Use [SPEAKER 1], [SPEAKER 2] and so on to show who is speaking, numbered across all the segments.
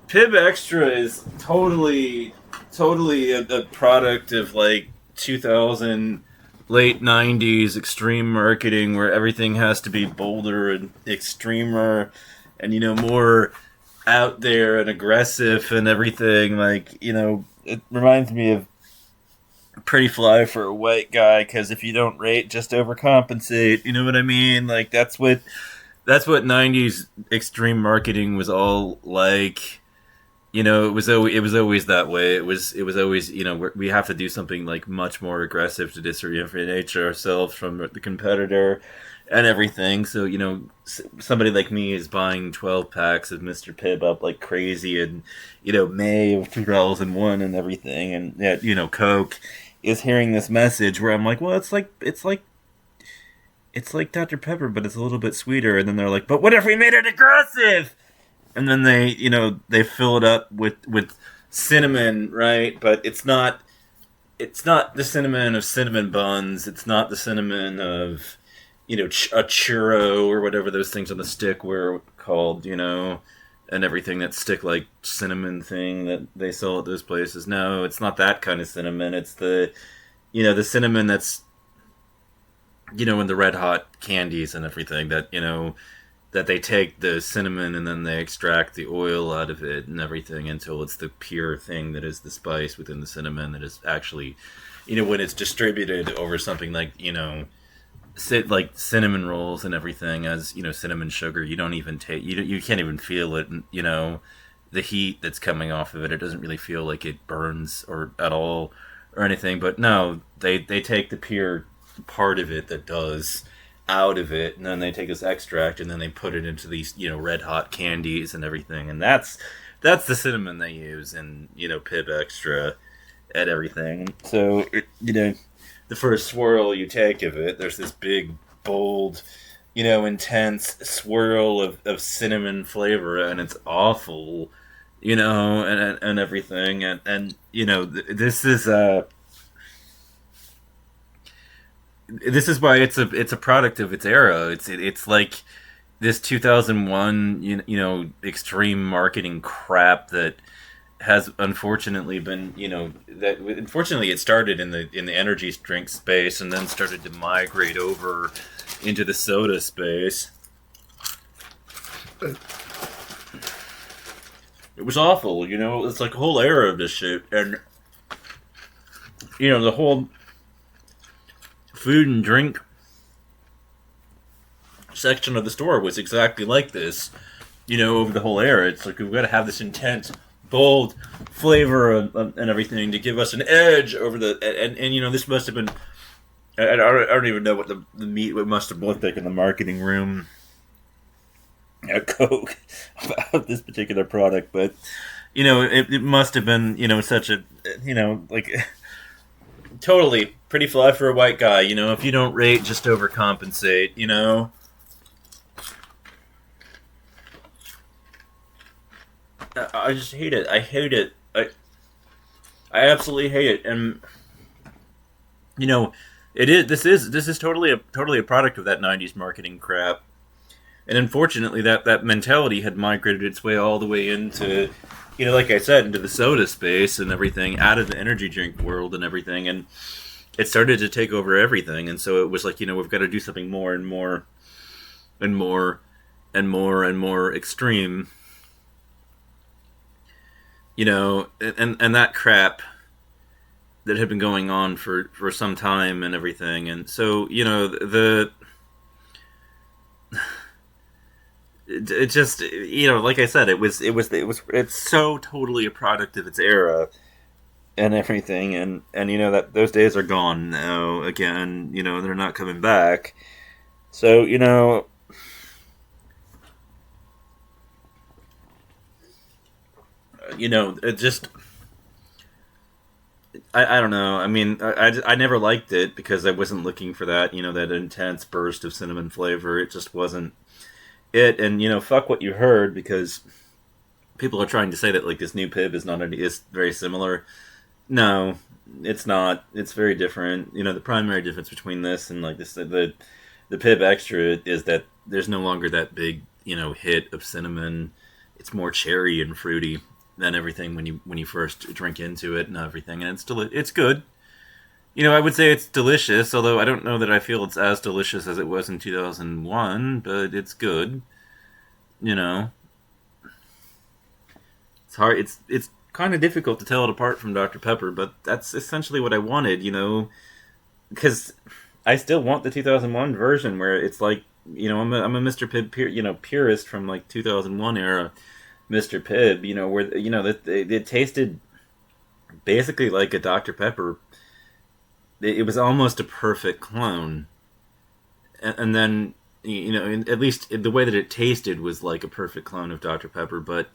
[SPEAKER 1] Pibb Xtra is totally a product of like 2000 late 90s extreme marketing where everything has to be bolder and extremer and more out there and aggressive and everything. Like, it reminds me of pretty fly for a white guy, because if you don't rate, just overcompensate. You know what I mean? Like, that's what 90s extreme marketing was all like. It was always that way. It was always, we have to do something like much more aggressive to differentiate ourselves from the competitor and everything. So, somebody like me is buying 12 packs of Mr. Pibb up like crazy in, May of 2001 and everything. And yeah, Coke is hearing this message where I'm like, well, it's like Dr. Pepper, but it's a little bit sweeter. And then they're like, but what if we made it aggressive? And then they fill it up with cinnamon, right? But it's not the cinnamon of cinnamon buns. It's not the cinnamon of a churro or whatever those things on the stick were called, and everything, that stick like cinnamon thing that they sell at those places. No, it's not that kind of cinnamon. It's the cinnamon that's in the red hot candies and everything, that they take the cinnamon and then they extract the oil out of it and everything until it's the pure thing that is the spice within the cinnamon that is actually, when it's distributed over something like, like cinnamon rolls and everything as, cinnamon sugar, you don't even take, you can't even feel it, the heat that's coming off of it. It doesn't really feel like it burns or at all or anything. But no, they take the pure part of it that does out of it, and then they take this extract and then they put it into these red hot candies and everything, and that's the cinnamon they use in Pibb Xtra and everything. So the first swirl you take of it, there's this big bold intense swirl of cinnamon flavor, and it's awful, and everything, and this is why it's a product of its era. It's like this 2001 extreme marketing crap that has unfortunately been that unfortunately it started in the energy drink space and then started to migrate over into the soda space. It was awful, it's like a whole era of this shit, and the whole food and drink section of the store was exactly like this, over the whole era. It's like, we've got to have this intense, bold flavor and everything to give us an edge over the, and this must have been, I don't even know what the meat must have looked like in the marketing room at Coke about this particular product, but, it must have been, such a, like, totally pretty fly for a white guy. If you don't rate, just overcompensate. I just hate it. I hate it. I absolutely hate it. And it is. This is totally a product of that '90s marketing crap. And unfortunately, that mentality had migrated its way all the way into, like I said, into the soda space and everything, out of the energy drink world and everything, and it started to take over everything. And so it was like, we've got to do something more and more and more and more and more extreme, and that crap that had been going on for some time and everything. And so, it just, like I said, it's so totally a product of its era and everything, and that those days are gone now. Again, they're not coming back. So it just, I don't know. I mean, I never liked it because I wasn't looking for that that intense burst of cinnamon flavor. It just wasn't it. And fuck what you heard, because people are trying to say that like this new Pibb is very similar. No, it's not. It's very different. The primary difference between this and like this, the Pibb Xtra, is that there's no longer that big hit of cinnamon. It's more cherry and fruity and everything when you first drink into it and everything, and it's good. You know, I would say it's delicious, although I don't know that I feel it's as delicious as it was in 2001, but it's good. You know, it's hard. It's kind of difficult to tell it apart from Dr Pepper, but that's essentially what I wanted. You know, because I still want the 2001 version where it's like, you know, I'm a Mr. Pibb purist from like 2001 era Mr. Pibb. You know, where you know that it tasted basically like a Dr Pepper. It was almost a perfect clone, and then, you know, at least the way that it tasted was like a perfect clone of Dr Pepper, but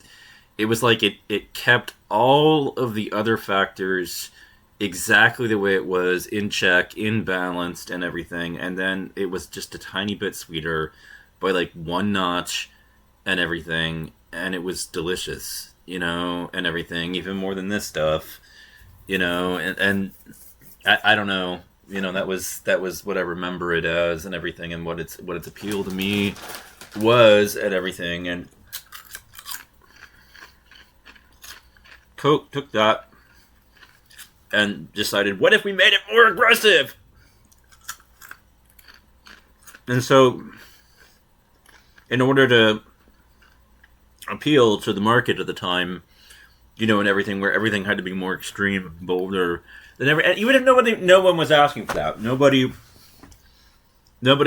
[SPEAKER 1] it was like it kept all of the other factors exactly the way it was, in check, in balanced, and everything, and then it was just a tiny bit sweeter by like one notch and everything, and it was delicious, you know, and everything, even more than this stuff, you know, and I don't know. You know, that was what I remember it as and everything, and what its appeal to me was and everything. And Coke took that and decided, what if we made it more aggressive? And so, in order to appeal to the market at the time, you know, and everything, where everything had to be more extreme, bolder. And even if no one was asking for that. Nobody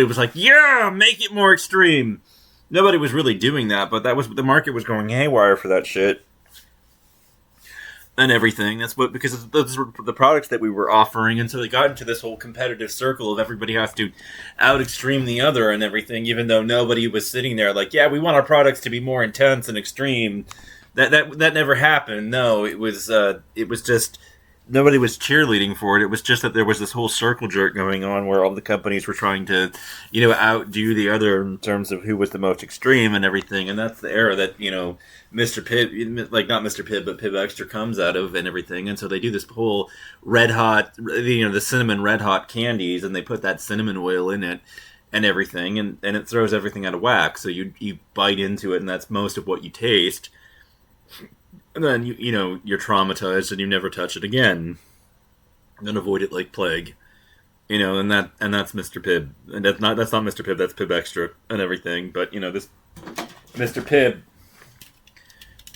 [SPEAKER 1] was like, yeah, make it more extreme. Nobody was really doing that, but the market was going haywire for that shit. And everything. Because those were the products that we were offering, and so they got into this whole competitive circle of everybody has to out extreme the other and everything, even though nobody was sitting there like, yeah, we want our products to be more intense and extreme. That never happened. No, it was just nobody was cheerleading for it. It was just that there was this whole circle jerk going on where all the companies were trying to, you know, outdo the other in terms of who was the most extreme and everything. And that's the era that, you know, Mr. Pibb, like not Mr. Pibb, but Pibb Xtra comes out of and everything. And so they do this whole red hot, you know, the cinnamon red hot candies, and they put that cinnamon oil in it and everything, and it throws everything out of whack. So you bite into it, and that's most of what you taste. And then you know you're traumatized and you never touch it again, and avoid it like plague, you know. And that's Mr. Pibb, and that's not Mr. Pibb. That's Pibb Xtra and everything. But you know, this Mr. Pibb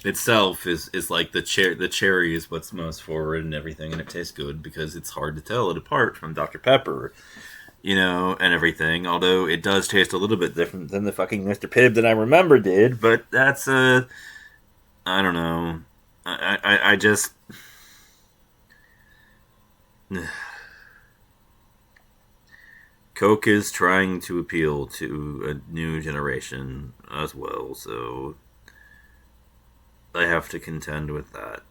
[SPEAKER 1] itself is like the cherry is what's most forward and everything, and it tastes good because it's hard to tell it apart from Dr. Pepper, you know, and everything. Although it does taste a little bit different than the fucking Mr. Pibb that I remember did, but that's I don't know. I just. Coke is trying to appeal to a new generation as well, so I have to contend with that.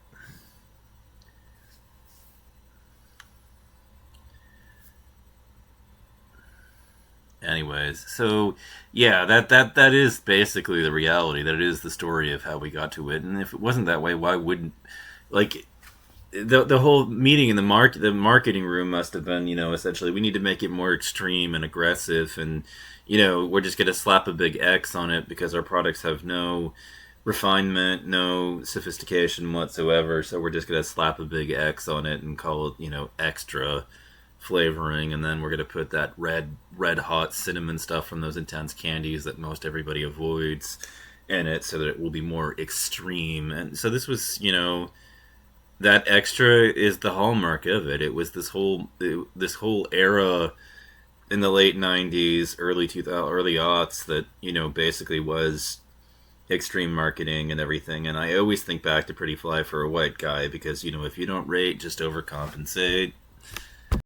[SPEAKER 1] Anyways, so yeah, that is basically the reality. That it is the story of how we got to it. And if it wasn't that way, why wouldn't, like, the whole meeting in the marketing room must have been, you know, essentially we need to make it more extreme and aggressive, and you know, we're just gonna slap a big X on it because our products have no refinement, no sophistication whatsoever. So we're just gonna slap a big X on it and call it, you know, extra flavoring, and then we're gonna put that red hot cinnamon stuff from those intense candies that most everybody avoids in it, so that it will be more extreme. And so this was, you know, that extra is the hallmark of it. It was this whole era in the late 90s, early 2000, early aughts that, you know, basically was extreme marketing and everything. And I always think back to Pretty Fly for a White Guy, because, you know, if you don't rate, just overcompensate.